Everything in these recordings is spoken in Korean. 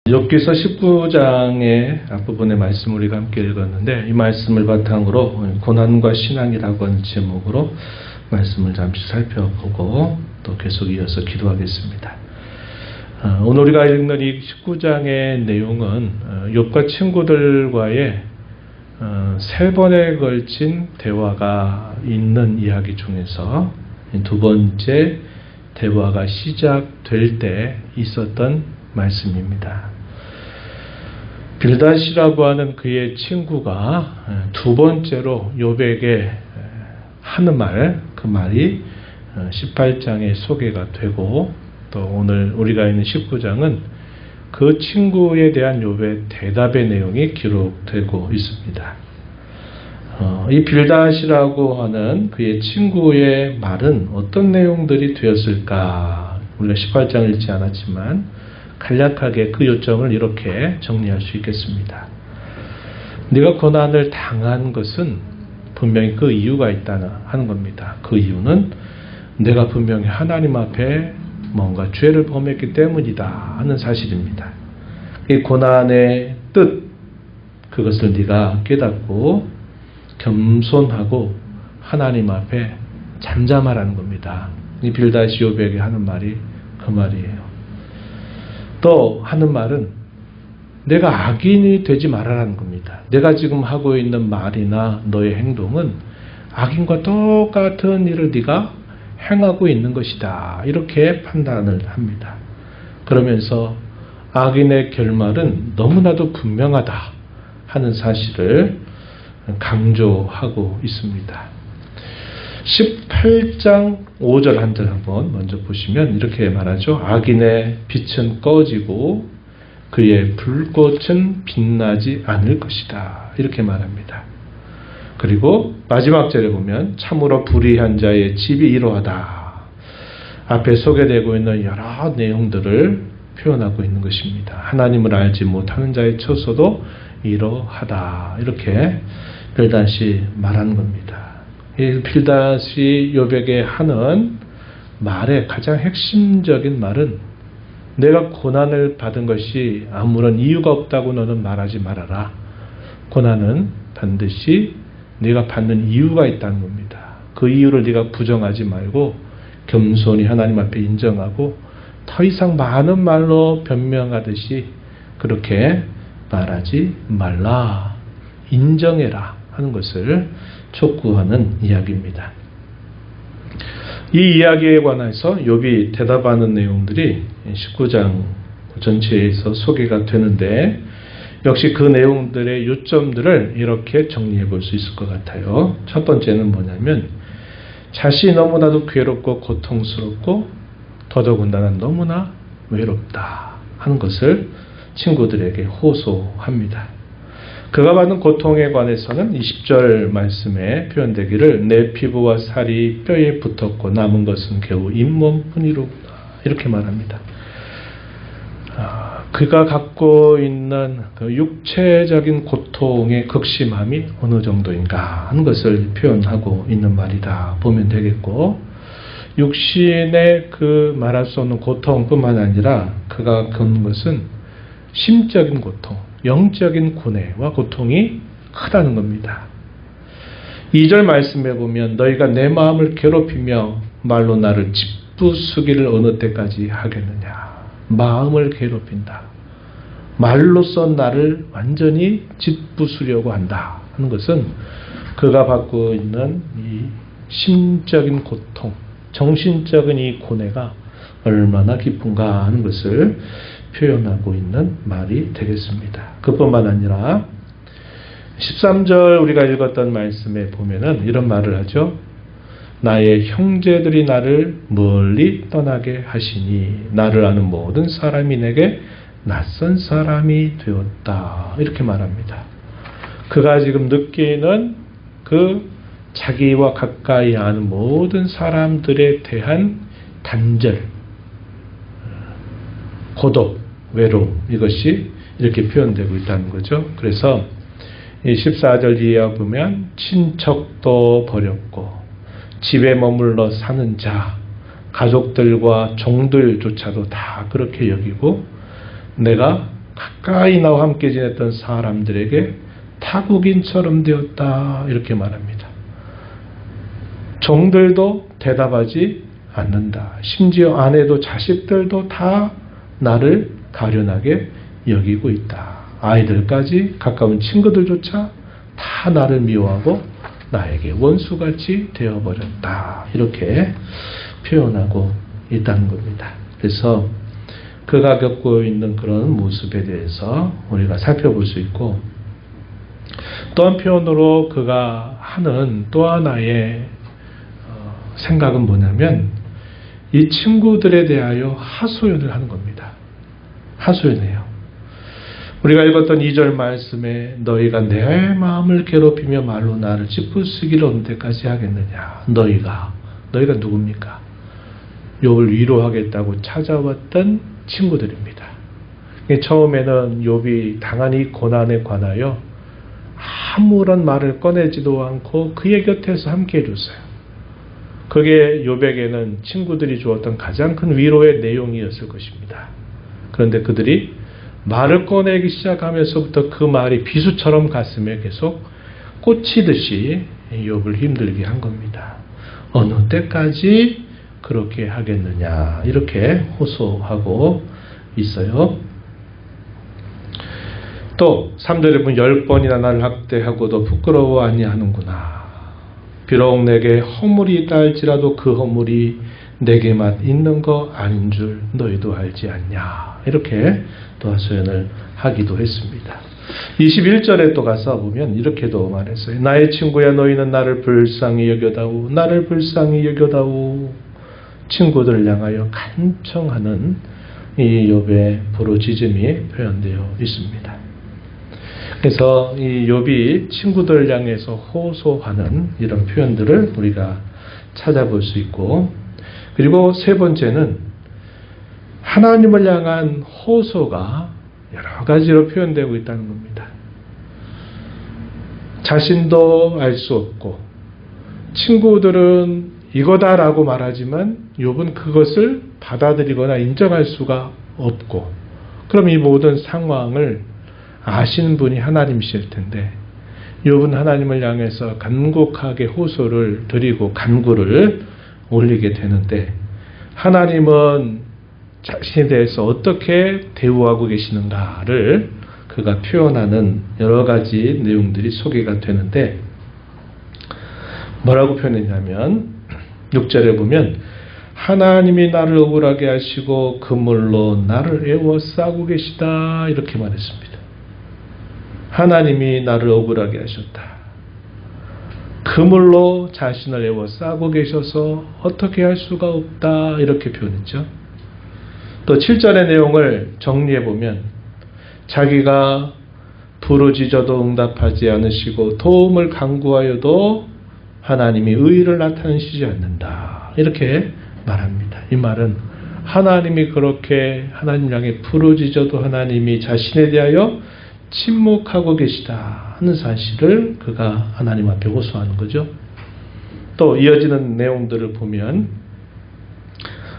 욥기서 19장의 앞부분의 말씀을 우리가 함께 읽었는데, 이 말씀을 바탕으로 고난과 신앙이라고 하는 제목으로 말씀을 잠시 살펴보고 또 계속 이어서 기도하겠습니다. 오늘 우리가 읽는 이 19장의 내용은 욥과 친구들과의 세 번에 걸친 대화가 있는 이야기 중에서 두 번째 대화가 시작될 때 있었던 말씀입니다. 빌닷이라고 하는 그의 친구가 두 번째로 욥에게 하는 말, 그 말이 18장에 소개가 되고, 또 오늘 우리가 있는 19장은 그 친구에 대한 욥의 대답의 내용이 기록되고 있습니다. 이 빌닷이라고 하는 그의 친구의 말은 어떤 내용들이 되었을까? 우리가 18장을 읽지 않았지만 간략하게 그 요점을 이렇게 정리할 수 있겠습니다. 네가 고난을 당한 것은 분명히 그 이유가 있다 하는 겁니다. 그 이유는 내가 분명히 하나님 앞에 뭔가 죄를 범했기 때문이다 하는 사실입니다. 이 고난의 뜻, 그것을 네가 깨닫고 겸손하고 하나님 앞에 잠잠하라는 겁니다. 이 빌닷이 욥에게 하는 말이 그 말이에요. 또 하는 말은 내가 악인이 되지 말아라는 겁니다. 내가 지금 하고 있는 말이나 너의 행동은 악인과 똑같은 일을 네가 행하고 있는 것이다. 이렇게 판단을 합니다. 그러면서 악인의 결말은 너무나도 분명하다 하는 사실을 강조하고 있습니다. 18장 5절 한 절 한번 먼저 보시면 이렇게 말하죠. 악인의 빛은 꺼지고 그의 불꽃은 빛나지 않을 것이다. 이렇게 말합니다. 그리고 마지막 절에 보면 참으로 불의한 자의 집이 이러하다. 앞에 소개되고 있는 여러 내용들을 표현하고 있는 것입니다. 하나님을 알지 못하는 자의 처소도 이러하다. 이렇게 빌닷이 말하는 겁니다. 이 빌닷이 욥에게 하는 말의 가장 핵심적인 말은 내가 고난을 받은 것이 아무런 이유가 없다고 너는 말하지 말아라. 고난은 반드시 네가 받는 이유가 있다는 겁니다. 그 이유를 네가 부정하지 말고 겸손히 하나님 앞에 인정하고 더 이상 많은 말로 변명하듯이 그렇게 말하지 말라. 인정해라 하는 것을 촉구하는 이야기입니다. 이 이야기에 관해서 욥이 대답하는 내용들이 19장 전체에서 소개가 되는데, 역시 그 내용들의 요점들을 이렇게 정리해 볼 수 있을 것 같아요. 첫 번째는 뭐냐면 자신이 너무나도 괴롭고 고통스럽고 더더군다나 너무나 외롭다 하는 것을 친구들에게 호소합니다. 그가 받는 고통에 관해서는 20절 말씀에 표현되기를 내 피부와 살이 뼈에 붙었고 남은 것은 겨우 잇몸뿐이로구나 이렇게 말합니다. 그가 갖고 있는 그 육체적인 고통의 극심함이 어느 정도인가 하는 것을 표현하고 있는 말이다 보면 되겠고, 육신의 그 말할 수 없는 고통뿐만 아니라 그가 겪는 것은 심적인 고통, 영적인 고뇌와 고통이 크다는 겁니다. 2절 말씀에 보면 너희가 내 마음을 괴롭히며 말로 나를 짓부수기를 어느 때까지 하겠느냐. 마음을 괴롭힌다. 말로써 나를 완전히 짓부수려고 한다 하는 것은 그가 받고 있는 이 심적인 고통, 정신적인 이 고뇌가 얼마나 깊은가 하는 것을 표현하고 있는 말이 되겠습니다. 그뿐만 아니라 13절 우리가 읽었던 말씀에 보면은 이런 말을 하죠. 나의 형제들이 나를 멀리 떠나게 하시니 나를 아는 모든 사람이 내게 낯선 사람이 되었다. 이렇게 말합니다. 그가 지금 느끼는 그 자기와 가까이 아는 모든 사람들에 대한 단절, 고독, 외로움, 이것이 이렇게 표현되고 있다는 거죠. 그래서 이 14절 이하에 보면 친척도 버렸고 집에 머물러 사는 자, 가족들과 종들조차도 다 그렇게 여기고 내가 가까이 나와 함께 지냈던 사람들에게 타국인처럼 되었다 이렇게 말합니다. 종들도 대답하지 않는다. 심지어 아내도 자식들도 다 나를 가련하게 여기고 있다. 아이들까지 가까운 친구들조차 다 나를 미워하고 나에게 원수같이 되어버렸다. 이렇게 표현하고 있다는 겁니다. 그래서 그가 겪고 있는 그런 모습에 대해서 우리가 살펴볼 수 있고, 또 한편으로 그가 하는 또 하나의 생각은 뭐냐면 이 친구들에 대하여 하소연을 하는 겁니다. 하소연해요. 우리가 읽었던 2절 말씀에 너희가 내 마음을 괴롭히며 말로 나를 찌푸시기를 언제까지 하겠느냐. 너희가 누굽니까? 욥을 위로하겠다고 찾아왔던 친구들입니다. 처음에는 욥이 당한 이 고난에 관하여 아무런 말을 꺼내지도 않고 그의 곁에서 함께 해줬어요. 그게 욥에게는 친구들이 주었던 가장 큰 위로의 내용이었을 것입니다. 그런데 그들이 말을 꺼내기 시작하면서부터 그 말이 비수처럼 가슴에 계속 꽂히듯이 욥을 힘들게 한 겁니다. 어느 때까지 그렇게 하겠느냐 이렇게 호소하고 있어요. 또 3절에 보면 10번이나 나를 학대하고도 부끄러워 아니하는구나. 비록 내게 허물이 있다 할지라도 그 허물이 내게만 있는 거 아닌 줄 너희도 알지 않냐. 이렇게 또 하소연을 하기도 했습니다. 21절에 또 가서 보면 이렇게도 말했어요. 나의 친구야 너희는 나를 불쌍히 여겨다오. 나를 불쌍히 여겨다오. 친구들을 향하여 간청하는 이 욥의 부르짖음이 표현되어 있습니다. 그래서 이 욥이 친구들을 향해서 호소하는 이런 표현들을 우리가 찾아볼 수 있고, 그리고 세 번째는 하나님을 향한 호소가 여러 가지로 표현되고 있다는 겁니다. 자신도 알 수 없고 친구들은 이거다라고 말하지만 욥은 그것을 받아들이거나 인정할 수가 없고, 그럼 이 모든 상황을 아시는 분이 하나님이실 텐데 욥은 하나님을 향해서 간곡하게 호소를 드리고 간구를 올리게 되는데, 하나님은 자신에 대해서 어떻게 대우하고 계시는가를 그가 표현하는 여러 가지 내용들이 소개가 되는데, 뭐라고 표현했냐면 6절에 보면 하나님이 나를 억울하게 하시고 그물로 나를 애워싸고 계시다 이렇게 말했습니다. 하나님이 나를 억울하게 하셨다. 그물로 자신을 애워싸고 계셔서 어떻게 할 수가 없다 이렇게 표현했죠. 또 7절의 내용을 정리해 보면 자기가 부르짖어도 응답하지 않으시고 도움을 간구하여도 하나님이 의를 나타내시지 않는다 이렇게 말합니다. 이 말은 하나님이 그렇게 하나님 향해 부르짖어도 하나님이 자신에 대하여 침묵하고 계시다 하는 사실을 그가 하나님 앞에 호소하는 거죠. 또 이어지는 내용들을 보면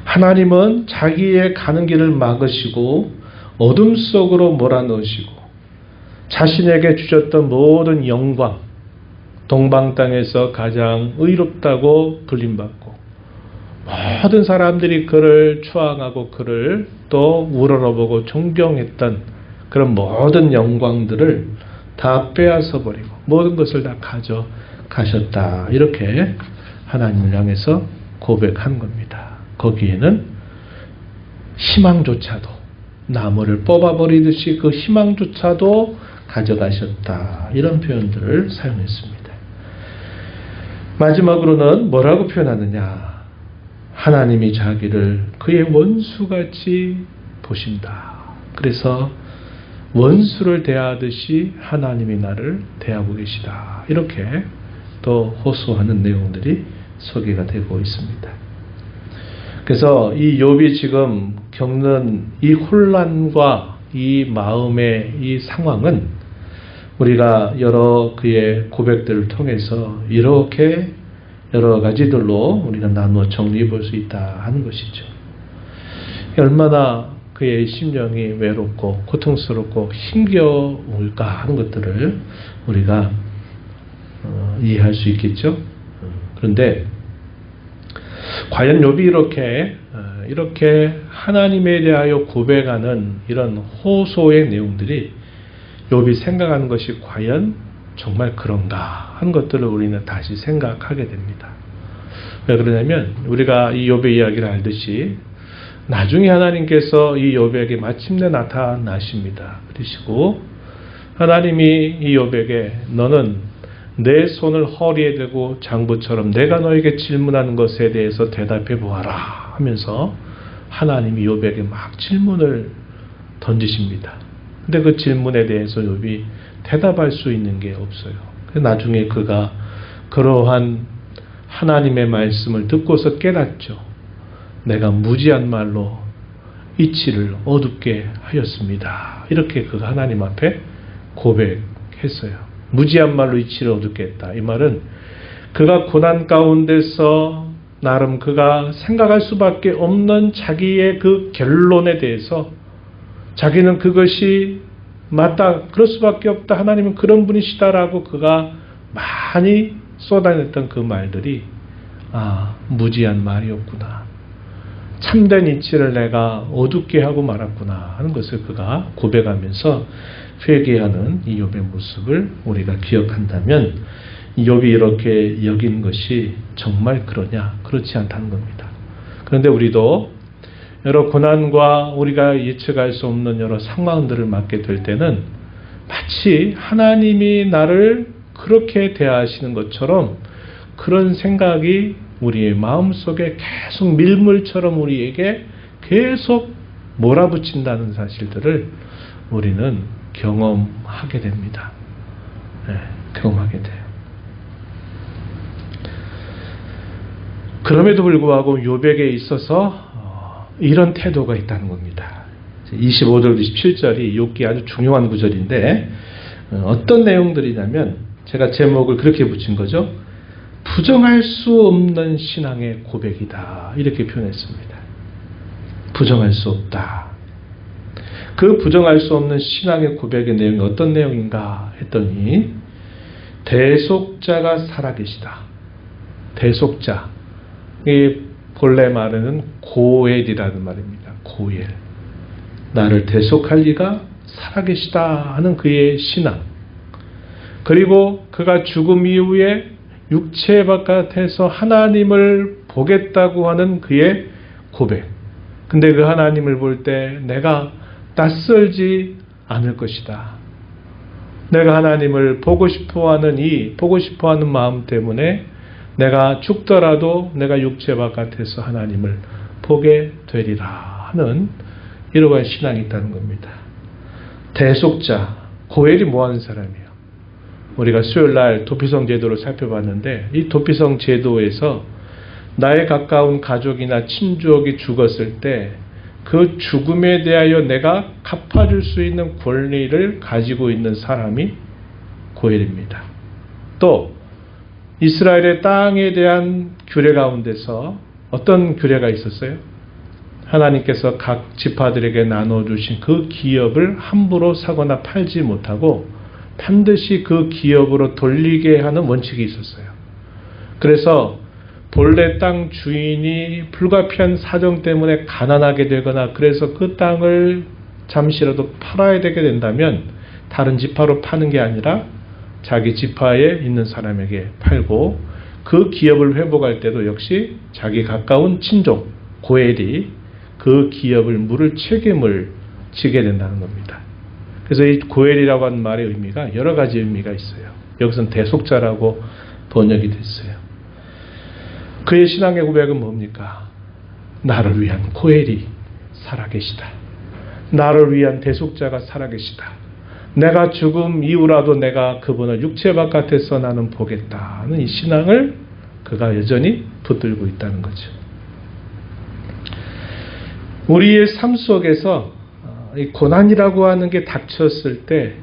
하나님은 자기의 가는 길을 막으시고 어둠 속으로 몰아넣으시고 자신에게 주셨던 모든 영광, 동방 땅에서 가장 의롭다고 불림받고 모든 사람들이 그를 추앙하고 그를 또 우러러보고 존경했던 그런 모든 영광들을 다 빼앗아 버리고 모든 것을 다 가져가셨다 이렇게 하나님을 향해서 고백한 겁니다. 거기에는 희망조차도 나무를 뽑아버리듯이 그 희망조차도 가져가셨다 이런 표현들을 사용했습니다. 마지막으로는 뭐라고 표현하느냐. 하나님이 자기를 그의 원수같이 보신다. 그래서 원수를 대하듯이 하나님이 나를 대하고 계시다. 이렇게 또 호소하는 내용들이 소개가 되고 있습니다. 그래서 이 욥이 지금 겪는 이 혼란과 이 마음의 이 상황은 우리가 여러 그의 고백들을 통해서 이렇게 여러 가지들로 우리가 나누어 정리해 볼 수 있다 하는 것이죠. 얼마나 그의 심령이 외롭고 고통스럽고 힘겨울까 하는 것들을 우리가 이해할 수 있겠죠. 그런데 과연 욥이 이렇게 하나님에 대하여 고백하는 이런 호소의 내용들이 욥이 생각하는 것이 과연 정말 그런가 하는 것들을 우리는 다시 생각하게 됩니다. 왜 그러냐면 우리가 이 욥의 이야기를 알듯이 나중에 하나님께서 이 욥에게 마침내 나타나십니다. 그러시고 하나님이 이 욥에게 너는 내 손을 허리에 대고 장부처럼 내가 너에게 질문하는 것에 대해서 대답해 보아라 하면서 하나님이 욥에게 막 질문을 던지십니다. 근데 그 질문에 대해서 욥이 대답할 수 있는 게 없어요. 나중에 그가 그러한 하나님의 말씀을 듣고서 깨닫죠. 내가 무지한 말로 이치를 어둡게 하였습니다. 이렇게 그가 하나님 앞에 고백했어요. 무지한 말로 이치를 어둡게 했다. 이 말은 그가 고난 가운데서 나름 그가 생각할 수밖에 없는 자기의 그 결론에 대해서 자기는 그것이 맞다, 그럴 수밖에 없다, 하나님은 그런 분이시다라고 그가 많이 쏟아냈던 그 말들이 무지한 말이었구나, 참된 이치를 내가 어둡게 하고 말았구나 하는 것을 그가 고백하면서 회개하는 이 욥의 모습을 우리가 기억한다면 욥이 이렇게 여긴 것이 정말 그러냐? 그렇지 않다는 겁니다. 그런데 우리도 여러 고난과 우리가 예측할 수 없는 여러 상황들을 맞게 될 때는 마치 하나님이 나를 그렇게 대하시는 것처럼 그런 생각이 우리의 마음속에 계속 밀물처럼 우리에게 계속 몰아붙인다는 사실들을 우리는 경험하게 됩니다. 경험하게 돼요. 그럼에도 불구하고 욥에게 있어서 이런 태도가 있다는 겁니다. 25절, 27절이 욥기 아주 중요한 구절인데 어떤 내용들이냐면 제가 제목을 그렇게 붙인 거죠. 부정할 수 없는 신앙의 고백이다. 이렇게 표현했습니다. 부정할 수 없다. 그 부정할 수 없는 신앙의 고백의 내용이 어떤 내용인가 했더니 대속자가 살아계시다. 대속자. 이 본래 말은 고엘이라는 말입니다. 고엘. 나를 대속할 이가 살아계시다 하는 그의 신앙. 그리고 그가 죽음 이후에 육체 바깥에서 하나님을 보겠다고 하는 그의 고백. 근데 그 하나님을 볼 때 내가 낯설지 않을 것이다. 내가 하나님을 보고 싶어하는 마음 때문에 내가 죽더라도 내가 육체 바깥에서 하나님을 보게 되리라 하는 이러한 신앙이 있다는 겁니다. 대속자, 고엘이 뭐하는 사람이에요? 우리가 수요일날 도피성 제도를 살펴봤는데 이 도피성 제도에서 나의 가까운 가족이나 친족이 죽었을 때 그 죽음에 대하여 내가 갚아줄 수 있는 권리를 가지고 있는 사람이 고엘입니다. 또 이스라엘의 땅에 대한 규례 가운데서 어떤 규례가 있었어요? 하나님께서 각 지파들에게 나눠주신 그 기업을 함부로 사거나 팔지 못하고 반드시 그 기업으로 돌리게 하는 원칙이 있었어요. 그래서 본래 땅 주인이 불가피한 사정 때문에 가난하게 되거나 그래서 그 땅을 잠시라도 팔아야 되게 된다면 다른 지파로 파는 게 아니라 자기 지파에 있는 사람에게 팔고 그 기업을 회복할 때도 역시 자기 가까운 친족, 고엘이 그 기업을 물을 책임을 지게 된다는 겁니다. 그래서 이 고엘이라고 하는 말의 의미가 여러 가지 의미가 있어요. 여기서는 대속자라고 번역이 됐어요. 그의 신앙의 고백은 뭡니까? 나를 위한 고엘이 살아계시다. 나를 위한 대속자가 살아계시다. 내가 죽음 이후라도 내가 그분을 육체 바깥에서 나는 보겠다는 이 신앙을 그가 여전히 붙들고 있다는 거죠. 우리의 삶 속에서 이 고난이라고 하는 게 닥쳤을 때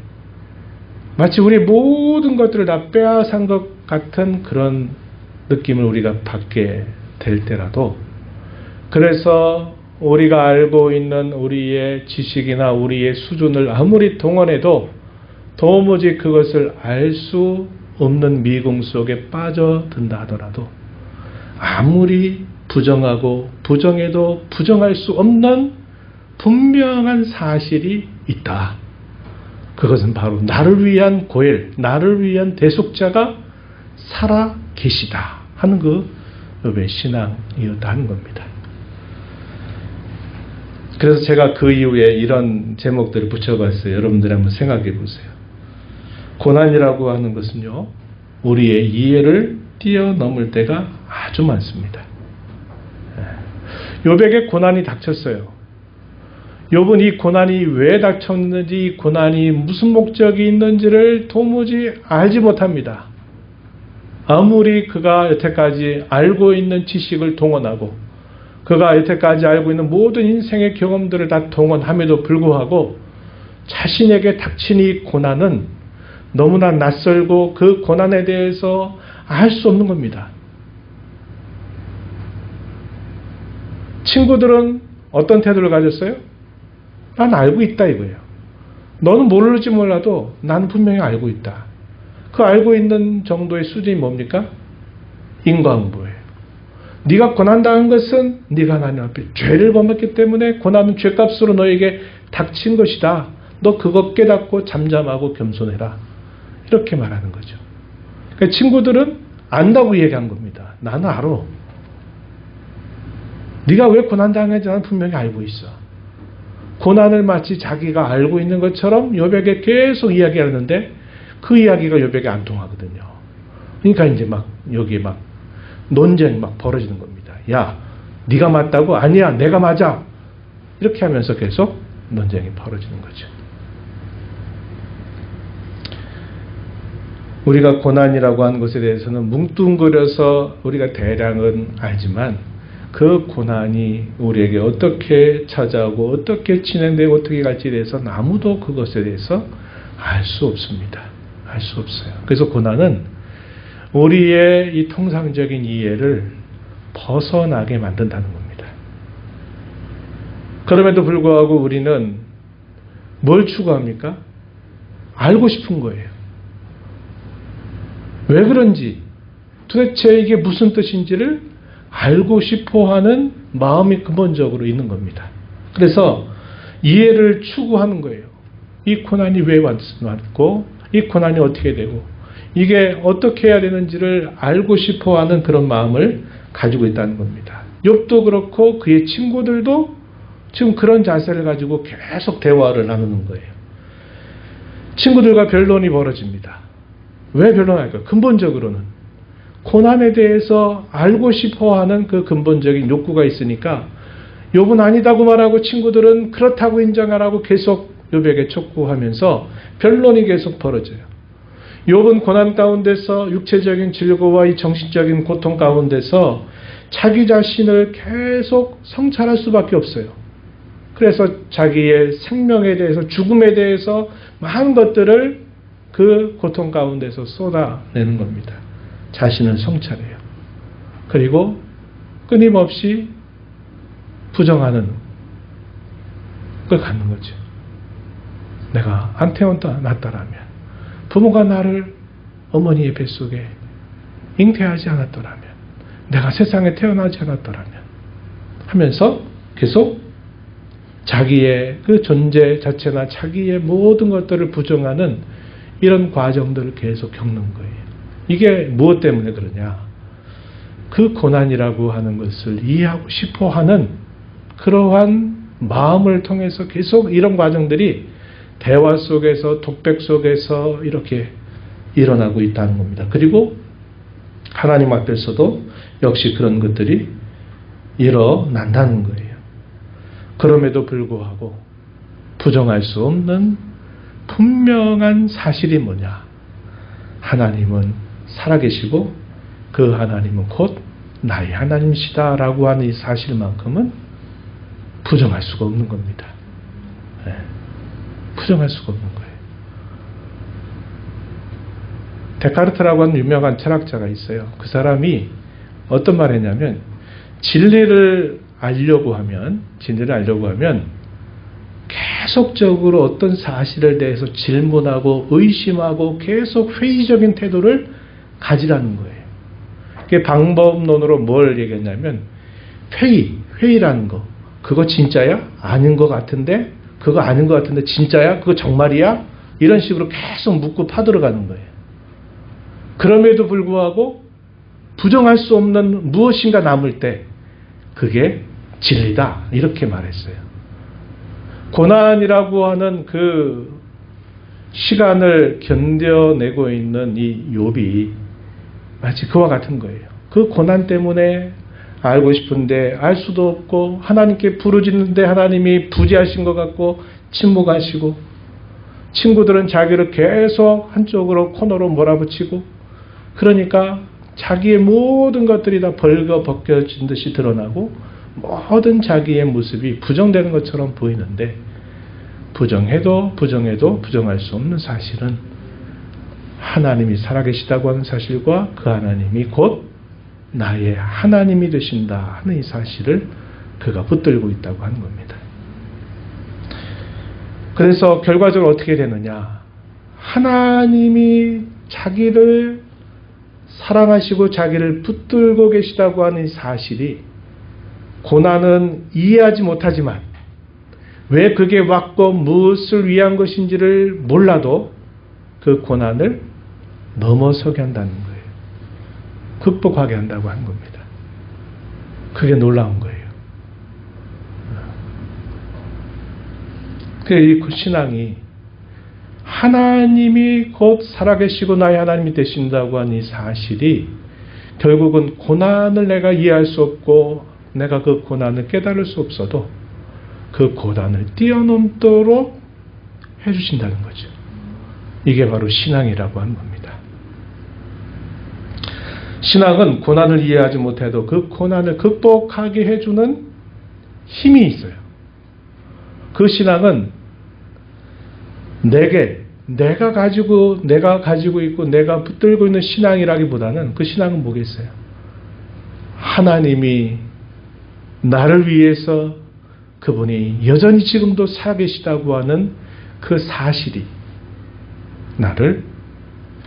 마치 우리 모든 것들을 다 빼앗은 것 같은 그런 느낌을 우리가 받게 될 때라도 그래서 우리가 알고 있는 우리의 지식이나 우리의 수준을 아무리 동원해도 도무지 그것을 알 수 없는 미궁 속에 빠져든다 하더라도 아무리 부정하고 부정해도 부정할 수 없는 분명한 사실이 있다. 그것은 바로 나를 위한 고엘, 나를 위한 대속자가 살아 계시다 하는 그 욥의 신앙이었다 하는 겁니다. 그래서 제가 그 이후에 이런 제목들을 붙여봤어요. 여러분들이 한번 생각해 보세요. 고난이라고 하는 것은요, 우리의 이해를 뛰어넘을 때가 아주 많습니다. 욥에게 고난이 닥쳤어요. 욥은 이 고난이 왜 닥쳤는지, 이 고난이 무슨 목적이 있는지를 도무지 알지 못합니다. 아무리 그가 여태까지 알고 있는 지식을 동원하고 그가 여태까지 알고 있는 모든 인생의 경험들을 다 동원함에도 불구하고 자신에게 닥친 이 고난은 너무나 낯설고 그 고난에 대해서 알 수 없는 겁니다. 친구들은 어떤 태도를 가졌어요? 난 알고 있다 이거예요. 너는 모를지 몰라도 나는 분명히 알고 있다. 그 알고 있는 정도의 수준이 뭡니까? 인과응보예요. 네가 고난당한 것은 네가 하나님 앞에 죄를 범했기 때문에 고난은 죄값으로 너에게 닥친 것이다. 너 그것 깨닫고 잠잠하고 겸손해라. 이렇게 말하는 거죠. 그러니까 친구들은 안다고 얘기한 겁니다. 나는 알아. 네가 왜 고난당했는지 나는 분명히 알고 있어. 고난을 마치 자기가 알고 있는 것처럼 욥에게 계속 이야기하는데 그 이야기가 욥에게 안 통하거든요. 그러니까 이제 막 여기에 막 논쟁이 막 벌어지는 겁니다. 야, 네가 맞다고? 아니야, 내가 맞아. 이렇게 하면서 계속 논쟁이 벌어지는 거죠. 우리가 고난이라고 하는 것에 대해서는 뭉뚱그려서 우리가 대략은 알지만 그 고난이 우리에게 어떻게 찾아오고 어떻게 진행되고 어떻게 갈지에 대해서는 아무도 그것에 대해서 알 수 없습니다. 알 수 없어요. 그래서 고난은 우리의 이 통상적인 이해를 벗어나게 만든다는 겁니다. 그럼에도 불구하고 우리는 뭘 추구합니까? 알고 싶은 거예요. 왜 그런지, 도대체 이게 무슨 뜻인지를 알고 싶어 하는 마음이 근본적으로 있는 겁니다. 그래서 이해를 추구하는 거예요. 이 고난이 왜 왔고, 이 고난이 어떻게 되고, 이게 어떻게 해야 되는지를 알고 싶어 하는 그런 마음을 가지고 있다는 겁니다. 욥도 그렇고 그의 친구들도 지금 그런 자세를 가지고 계속 대화를 나누는 거예요. 친구들과 변론이 벌어집니다. 왜 변론할까요? 근본적으로는 고난에 대해서 알고 싶어하는 그 근본적인 욕구가 있으니까 욥은 아니다고 말하고 친구들은 그렇다고 인정하라고 계속 욥에게 촉구하면서 변론이 계속 벌어져요. 욥은 고난 가운데서 육체적인 질고와 이 정신적인 고통 가운데서 자기 자신을 계속 성찰할 수밖에 없어요. 그래서 자기의 생명에 대해서, 죽음에 대해서 많은 것들을 그 고통 가운데서 쏟아내는 겁니다. 자신을 성찰해요. 그리고 끊임없이 부정하는 걸 갖는 거죠. 내가 안 태어났더라면, 부모가 나를 어머니의 뱃속에 잉태하지 않았더라면, 내가 세상에 태어나지 않았더라면 하면서 계속 자기의 그 존재 자체나 자기의 모든 것들을 부정하는 이런 과정들을 계속 겪는 거예요. 이게 무엇 때문에 그러냐? 그 고난이라고 하는 것을 이해하고 싶어 하는 그러한 마음을 통해서 계속 이런 과정들이 대화 속에서, 독백 속에서 이렇게 일어나고 있다는 겁니다. 그리고 하나님 앞에서도 역시 그런 것들이 일어난다는 거예요. 그럼에도 불구하고 부정할 수 없는 분명한 사실이 뭐냐? 하나님은 살아계시고 그 하나님은 곧 나의 하나님이시다라고 하는 이 사실만큼은 부정할 수가 없는 겁니다. 네. 부정할 수가 없는 거예요. 데카르트라고 하는 유명한 철학자가 있어요. 그 사람이 어떤 말을 했냐면 진리를 알려고 하면, 진리를 알려고 하면 계속적으로 어떤 사실에 대해서 질문하고 의심하고 계속 회의적인 태도를 가지라는 거예요. 그게 방법론으로 뭘 얘기했냐면 회의라는 거. 그거 진짜야? 아닌 것 같은데? 그거 아닌 것 같은데 진짜야? 그거 정말이야? 이런 식으로 계속 묻고 파들어가는 거예요. 그럼에도 불구하고 부정할 수 없는 무엇인가 남을 때 그게 진리다. 이렇게 말했어요. 고난이라고 하는 그 시간을 견뎌내고 있는 이 욥이 마치 그와 같은 거예요. 그 고난 때문에 알고 싶은데 알 수도 없고 하나님께 부르짖는데 하나님이 부재하신 것 같고 침묵하시고 친구들은 자기를 계속 한쪽으로 코너로 몰아붙이고 그러니까 자기의 모든 것들이 다 벌거벗겨진 듯이 드러나고 모든 자기의 모습이 부정되는 것처럼 보이는데 부정해도 부정할 수 없는 사실은 하나님이 살아계시다고 하는 사실과 그 하나님이 곧 나의 하나님이 되신다 하는 이 사실을 그가 붙들고 있다고 하는 겁니다. 그래서 결과적으로 어떻게 되느냐? 하나님이 자기를 사랑하시고 자기를 붙들고 계시다고 하는 이 사실이 고난은 이해하지 못하지만 왜 그게 왔고 무엇을 위한 것인지를 몰라도 그 고난을 넘어서게 한다는 거예요. 극복하게 한다고 하는 겁니다. 그게 놀라운 거예요. 이 신앙이 하나님이 곧 살아계시고 나의 하나님이 되신다고 하는 이 사실이 결국은 고난을 내가 이해할 수 없고 내가 그 고난을 깨달을 수 없어도 그 고난을 뛰어넘도록 해주신다는 거죠. 이게 바로 신앙이라고 하는 겁니다. 신앙은 고난을 이해하지 못해도 그 고난을 극복하게 해주는 힘이 있어요. 그 신앙은 내가 가지고 있고 내가 붙들고 있는 신앙이라기보다는 그 신앙은 뭐겠어요? 하나님이 나를 위해서 그분이 여전히 지금도 살아계시다고 하는 그 사실이 나를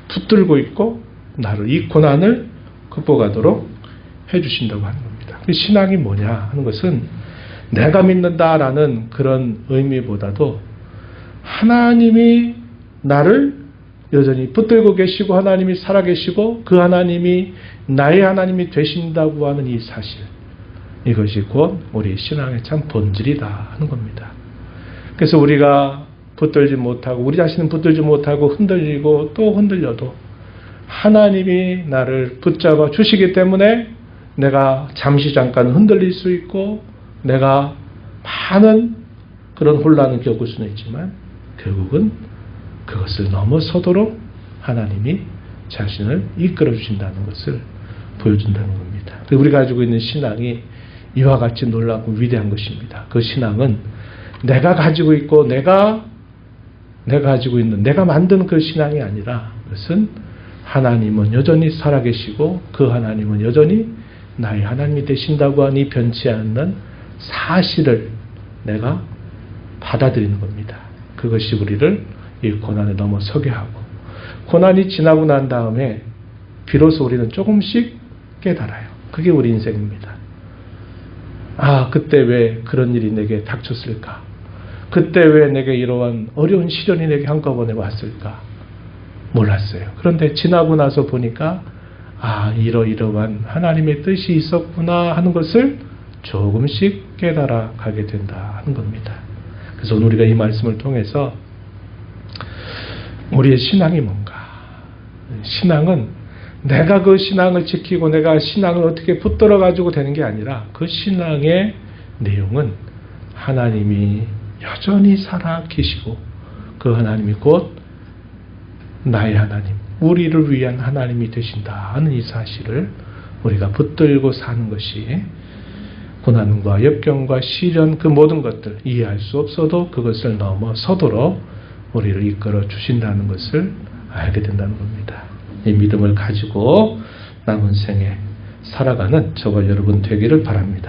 붙들고 있고 나를 이 고난을 극복하도록 해주신다고 하는 겁니다. 그 신앙이 뭐냐 하는 것은 내가 믿는다라는 그런 의미보다도 하나님이 나를 여전히 붙들고 계시고 하나님이 살아계시고 그 하나님이 나의 하나님이 되신다고 하는 이 사실, 이것이 곧 우리 신앙의 참 본질이다 하는 겁니다. 그래서 우리가 붙들지 못하고 우리 자신은 붙들지 못하고 흔들리고 또 흔들려도 하나님이 나를 붙잡아 주시기 때문에 내가 잠깐 흔들릴 수 있고 내가 많은 그런 혼란을 겪을 수는 있지만 결국은 그것을 넘어서도록 하나님이 자신을 이끌어 주신다는 것을 보여준다는 겁니다. 우리가 가지고 있는 신앙이 이와 같이 놀랍고 위대한 것입니다. 그 신앙은 내가 가지고 있고 내가 가지고 있는 내가 만든 그 신앙이 아니라 그것은 하나님은 여전히 살아계시고 그 하나님은 여전히 나의 하나님이 되신다고 하니 변치 않는 사실을 내가 받아들이는 겁니다. 그것이 우리를 이 고난에 넘어서게 하고 고난이 지나고 난 다음에 비로소 우리는 조금씩 깨달아요. 그게 우리 인생입니다. 아, 그때 왜 그런 일이 내게 닥쳤을까? 그때 왜 내게 이러한 어려운 시련이 내게 한꺼번에 왔을까? 몰랐어요. 그런데 지나고 나서 보니까 아, 이러한 하나님의 뜻이 있었구나 하는 것을 조금씩 깨달아 가게 된다 하는 겁니다. 그래서 오늘 우리가 이 말씀을 통해서 우리의 신앙이 뭔가? 신앙은 내가 그 신앙을 지키고 내가 신앙을 어떻게 붙들어 가지고 되는 게 아니라 그 신앙의 내용은 하나님이 여전히 살아 계시고 그 하나님이 곧 나의 하나님, 우리를 위한 하나님이 되신다 하는 이 사실을 우리가 붙들고 사는 것이 고난과 역경과 시련 그 모든 것들 이해할 수 없어도 그것을 넘어서도록 우리를 이끌어 주신다는 것을 알게 된다는 겁니다. 이 믿음을 가지고 남은 생에 살아가는 저와 여러분 되기를 바랍니다.